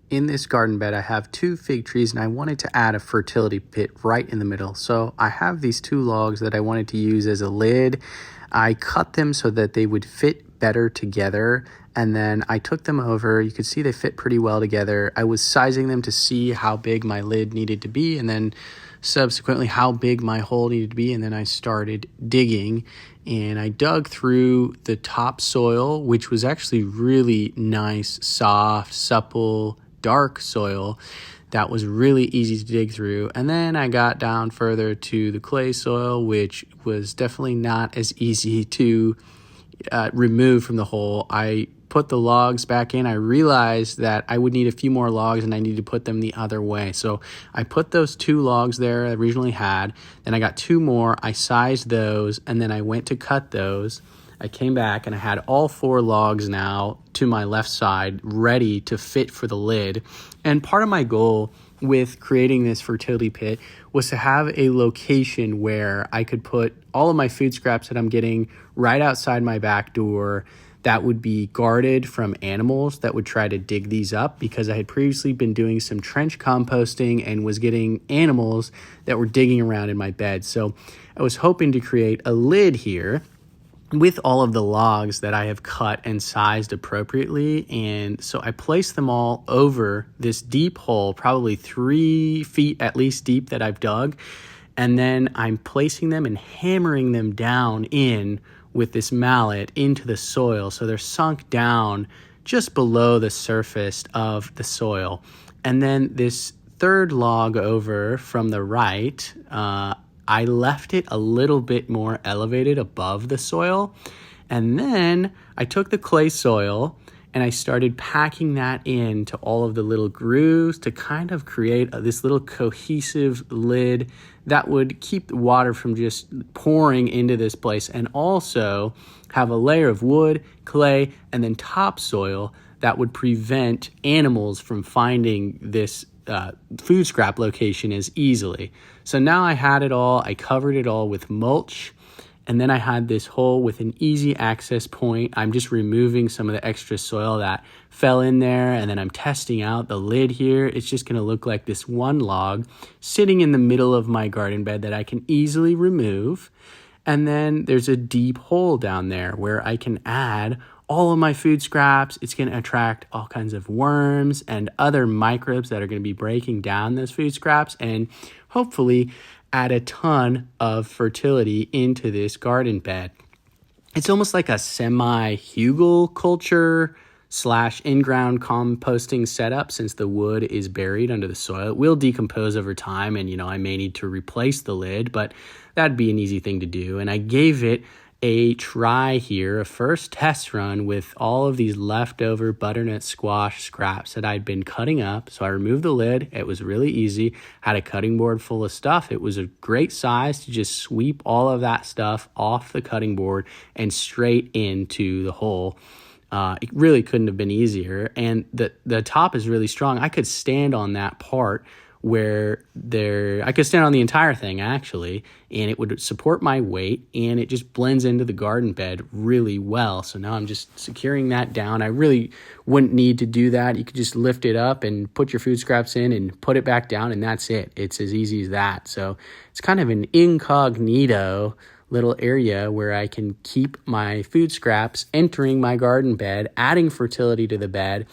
In this garden bed, I have 2 fig trees and I wanted to add a fertility pit right in the middle. So I have these 2 logs that I wanted to use as a lid. I cut them so that they would fit better together. And then I took them over. You could see they fit pretty well together. I was sizing them to see how big my lid needed to be, and then subsequently how big my hole needed to be. And then I started digging, and I dug through the topsoil, which was actually really nice, soft, supple, dark soil that was really easy to dig through. And then I got down further to the clay soil, which was definitely not as easy to remove from the hole. I put the logs back in. I realized that I would need a few more logs and I need to put them the other way. So I put those 2 logs there I originally had. Then I got 2 more. I sized those and then I went to cut those. I came back and I had all 4 logs now to my left side ready to fit for the lid. And part of my goal with creating this fertility pit was to have a location where I could put all of my food scraps that I'm getting right outside my back door that would be guarded from animals that would try to dig these up, because I had previously been doing some trench composting and was getting animals that were digging around in my bed. So I was hoping to create a lid here with all of the logs that I have cut and sized appropriately. And so I placed them all over this deep hole, probably 3 feet at least deep, that I've dug. And then I'm placing them and hammering them down in with this mallet into the soil. So they're sunk down just below the surface of the soil. And then this 3rd log over from the right, I left it a little bit more elevated above the soil. And then I took the clay soil and I started packing that into all of the little grooves to kind of create this little cohesive lid that would keep the water from just pouring into this place, and also have a layer of wood, clay, and then topsoil that would prevent animals from finding this food scrap location as easily. So now I had it all. I covered it all with mulch. And then I had this hole with an easy access point. I'm just removing some of the extra soil that fell in there. And then I'm testing out the lid here. It's just going to look like this 1 log sitting in the middle of my garden bed that I can easily remove. And then there's a deep hole down there where I can add all of my food scraps. It's going to attract all kinds of worms and other microbes that are going to be breaking down those food scraps, and hopefully add a ton of fertility into this garden bed. It's almost like a semi-hugelculture / in-ground composting setup, since the wood is buried under the soil. It will decompose over time, and I may need to replace the lid, but that'd be an easy thing to do. And I gave it a try here, a first test run with all of these leftover butternut squash scraps that I'd been cutting up. So I removed the lid. It was really easy. Had a cutting board full of stuff. It was a great size to just sweep all of that stuff off the cutting board and straight into the hole. It really couldn't have been easier. And the top is really strong. I could stand on that part where I could stand on the entire thing actually, and it would support my weight, and it just blends into the garden bed really well. So now I'm just securing that down. I really wouldn't need to do that. You could just lift it up and put your food scraps in and put it back down, and that's it. It's as easy as that. So it's kind of an incognito little area where I can keep my food scraps entering my garden bed, adding fertility to the bed.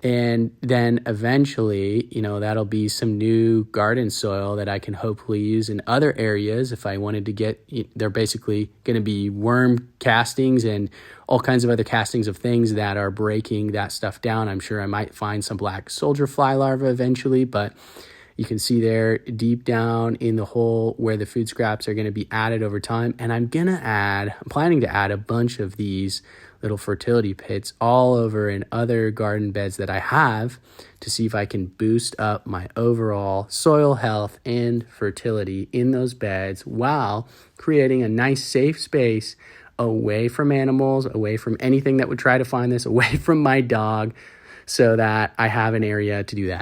And then eventually, that'll be some new garden soil that I can hopefully use in other areas if I wanted to get. They're basically going to be worm castings and all kinds of other castings of things that are breaking that stuff down. I'm sure I might find some black soldier fly larvae eventually, but you can see there deep down in the hole where the food scraps are going to be added over time. And I'm planning to add a bunch of these little fertility pits all over in other garden beds that I have to see if I can boost up my overall soil health and fertility in those beds while creating a nice safe space away from animals, away from anything that would try to find this, away from my dog, so that I have an area to do that.